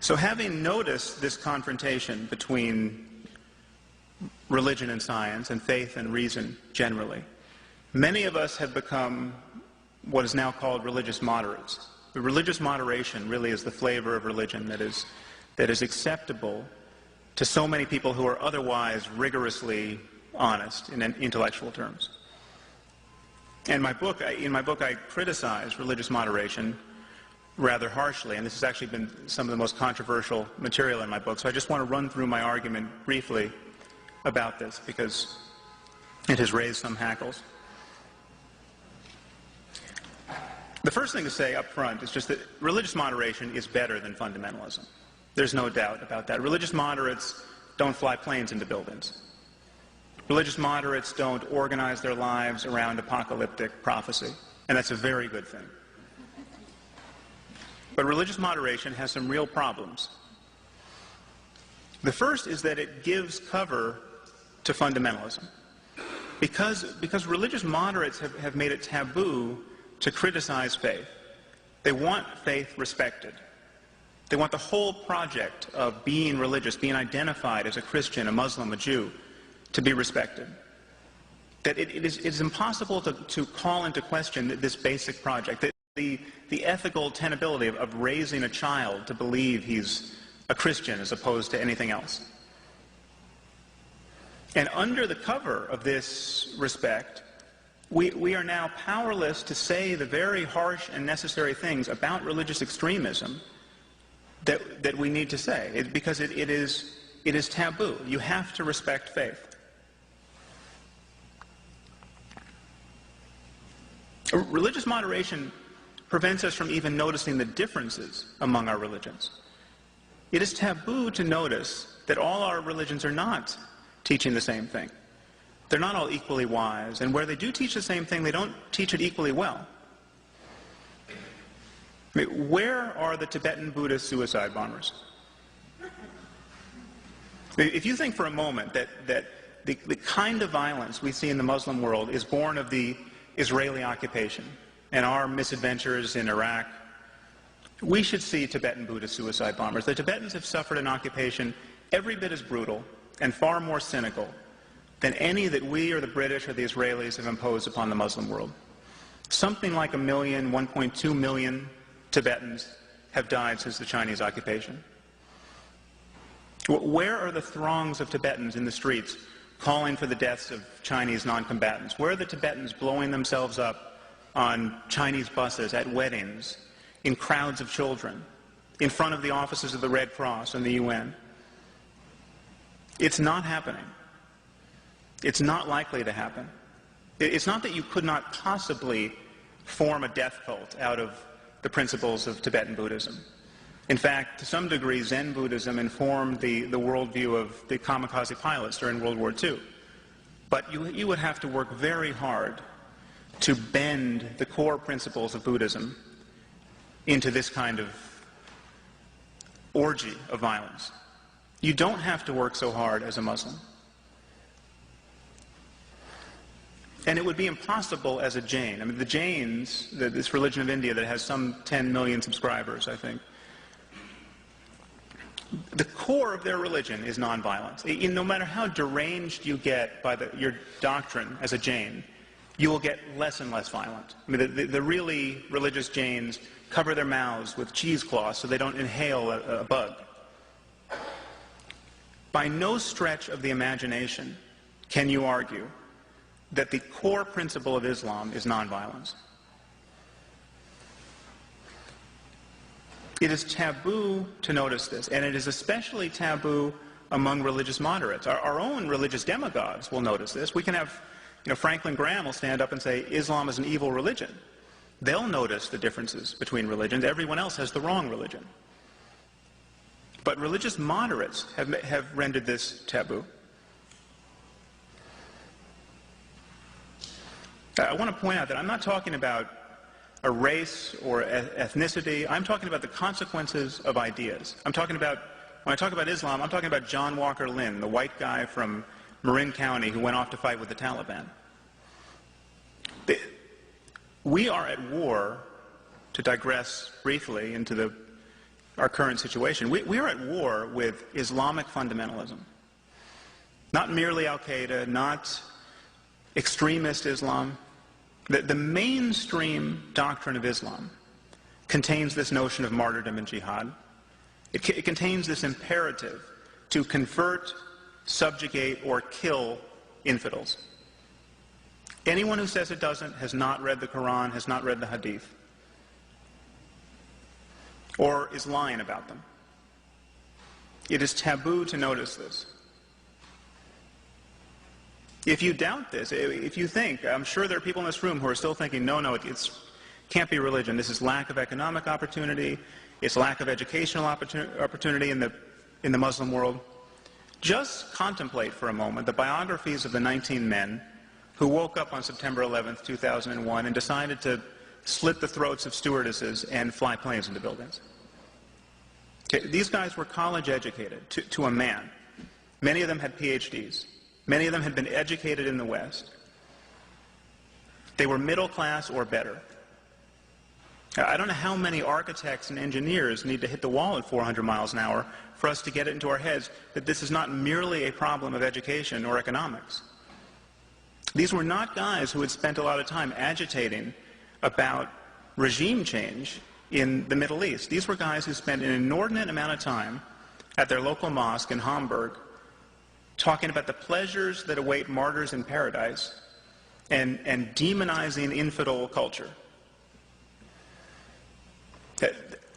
So having noticed this confrontation between religion and science, and faith and reason generally, many of us have become what is now called religious moderates. The religious moderation really is the flavor of religion that is acceptable to so many people who are otherwise rigorously honest in intellectual terms. And in my book, I criticize religious moderation rather harshly, and this has actually been some of the most controversial material in my book. So I just want to run through my argument briefly about this, because it has raised some hackles. The first thing to say up front is just that religious moderation is better than fundamentalism. There's no doubt about that. Religious moderates don't fly planes into buildings. Religious moderates don't organize their lives around apocalyptic prophecy, and that's a very good thing. But religious moderation has some real problems. The first is that it gives cover to fundamentalism. Because religious moderates have made it taboo to criticize faith. They want faith respected. They want the whole project of being religious, being identified as a Christian, a Muslim, a Jew, to be respected. That it is impossible to call into question this basic project. That the ethical tenability of raising a child to believe he's a Christian as opposed to anything else. And under the cover of this respect, we are now powerless to say the very harsh and necessary things about religious extremism that we need to say, because it is taboo. You have to respect faith. Religious moderation prevents us from even noticing the differences among our religions. It is taboo to notice that all our religions are not teaching the same thing. They're not all equally wise, and where they do teach the same thing, they don't teach it equally well. I mean, where are the Tibetan Buddhist suicide bombers? If you think for a moment that the kind of violence we see in the Muslim world is born of the Israeli occupation and our misadventures in Iraq, we should see Tibetan Buddhist suicide bombers. The Tibetans have suffered an occupation every bit as brutal and far more cynical than any that we or the British or the Israelis have imposed upon the Muslim world. Something like 1.2 million Tibetans have died since the Chinese occupation. Where are the throngs of Tibetans in the streets calling for the deaths of Chinese non-combatants? Where are the Tibetans blowing themselves up on Chinese buses, at weddings, in crowds of children, in front of the offices of the Red Cross and the UN? It's not happening. It's not likely to happen. It's not that you could not possibly form a death cult out of the principles of Tibetan Buddhism. In fact, to some degree, Zen Buddhism informed the worldview of the kamikaze pilots during World War II. But you would have to work very hard to bend the core principles of Buddhism into this kind of orgy of violence. You don't have to work so hard as a Muslim. And it would be impossible as a Jain. I mean, the Jains, this religion of India that has some 10 million subscribers, I think, the core of their religion is nonviolence. No matter how deranged you get by your doctrine as a Jain, you will get less and less violent. I mean, the really religious Jains cover their mouths with cheesecloths so they don't inhale a bug. By no stretch of the imagination can you argue that the core principle of Islam is nonviolence. It is taboo to notice this, and it is especially taboo among religious moderates. Our own religious demagogues will notice this. We can have, Franklin Graham will stand up and say, Islam is an evil religion. They'll notice the differences between religions. Everyone else has the wrong religion. But religious moderates have rendered this taboo. I want to point out that I'm not talking about a race or ethnicity. I'm talking about the consequences of ideas. When I talk about Islam, I'm talking about John Walker Lynn, the white guy from Marin County who went off to fight with the Taliban. We are at war, to digress briefly into the our current situation. We are at war with Islamic fundamentalism. Not merely Al-Qaeda, not extremist Islam. The mainstream doctrine of Islam contains this notion of martyrdom and jihad. It contains this imperative to convert, subjugate, or kill infidels. Anyone who says it doesn't has not read the Quran, has not read the Hadith, or is lying about them. It is taboo to notice this. If you doubt this, if you think, I'm sure there are people in this room who are still thinking, no, it can't be religion. This is lack of economic opportunity. It's lack of educational opportunity in the Muslim world. Just contemplate for a moment the biographies of the 19 men who woke up on September 11th, 2001 and decided to slit the throats of stewardesses and fly planes into buildings. Okay, these guys were college educated to a man. Many of them had PhDs. Many of them had been educated in the West. They were middle class or better. I don't know how many architects and engineers need to hit the wall at 400 miles an hour for us to get it into our heads that this is not merely a problem of education or economics. These were not guys who had spent a lot of time agitating about regime change in the Middle East. These were guys who spent an inordinate amount of time at their local mosque in Hamburg talking about the pleasures that await martyrs in paradise and demonizing infidel culture.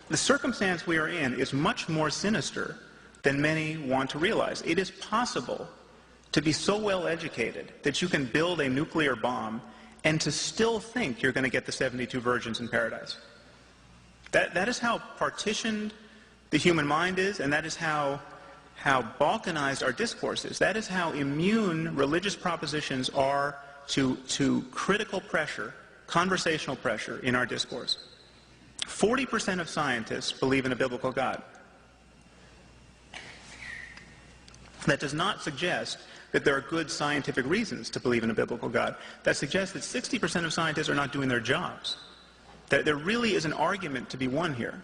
The circumstance we are in is much more sinister than many want to realize. It is possible to be so well educated that you can build a nuclear bomb and to still think you're going to get the 72 virgins in paradise. That is how partitioned the human mind is, and that is how balkanized our discourse is. That is how immune religious propositions are to critical pressure, conversational pressure in our discourse. 40% of scientists believe in a biblical God. That does not suggest that there are good scientific reasons to believe in a biblical God. That suggests that 60% of scientists are not doing their jobs. That there really is an argument to be won here.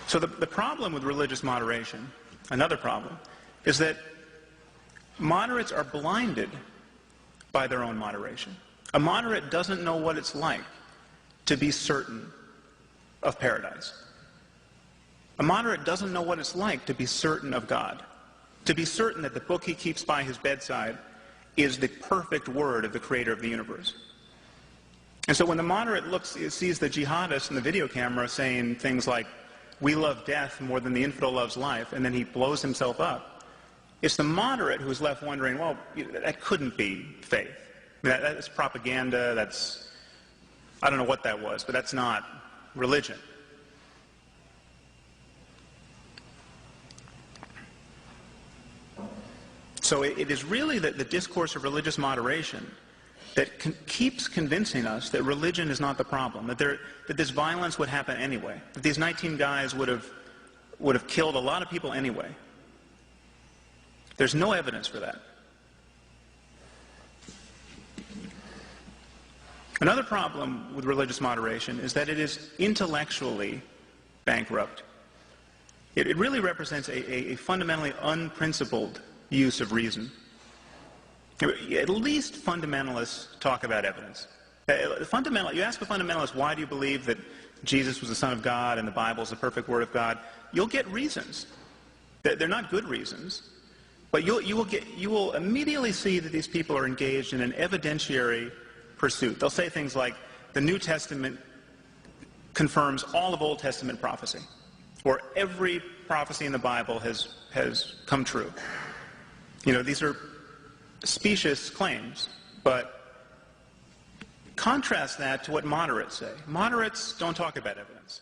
So the problem with religious moderation, another problem, is that moderates are blinded by their own moderation. A moderate doesn't know what it's like to be certain of paradise. A moderate doesn't know what it's like to be certain of God, to be certain that the book he keeps by his bedside is the perfect word of the creator of the universe. And so when the moderate sees the jihadist in the video camera saying things like, "We love death more than the infidel loves life," and then he blows himself up, it's the moderate who's left wondering, well, that couldn't be faith. I mean, that's propaganda, I don't know what that was, but that's not religion. So it is really the discourse of religious moderation that keeps convincing us that religion is not the problem, that this violence would happen anyway, that these 19 guys would have killed a lot of people anyway. There's no evidence for that. Another problem with religious moderation is that it is intellectually bankrupt. It really represents a fundamentally unprincipled use of reason. At least fundamentalists talk about evidence. You ask a fundamentalist, why do you believe that Jesus was the Son of God and the Bible is the perfect Word of God? You'll get reasons. They're not good reasons, but you will immediately see that these people are engaged in an evidentiary pursuit. They'll say things like, the New Testament confirms all of Old Testament prophecy, or every prophecy in the Bible has come true. You know, these are specious claims, but contrast that to what moderates say. Moderates don't talk about evidence.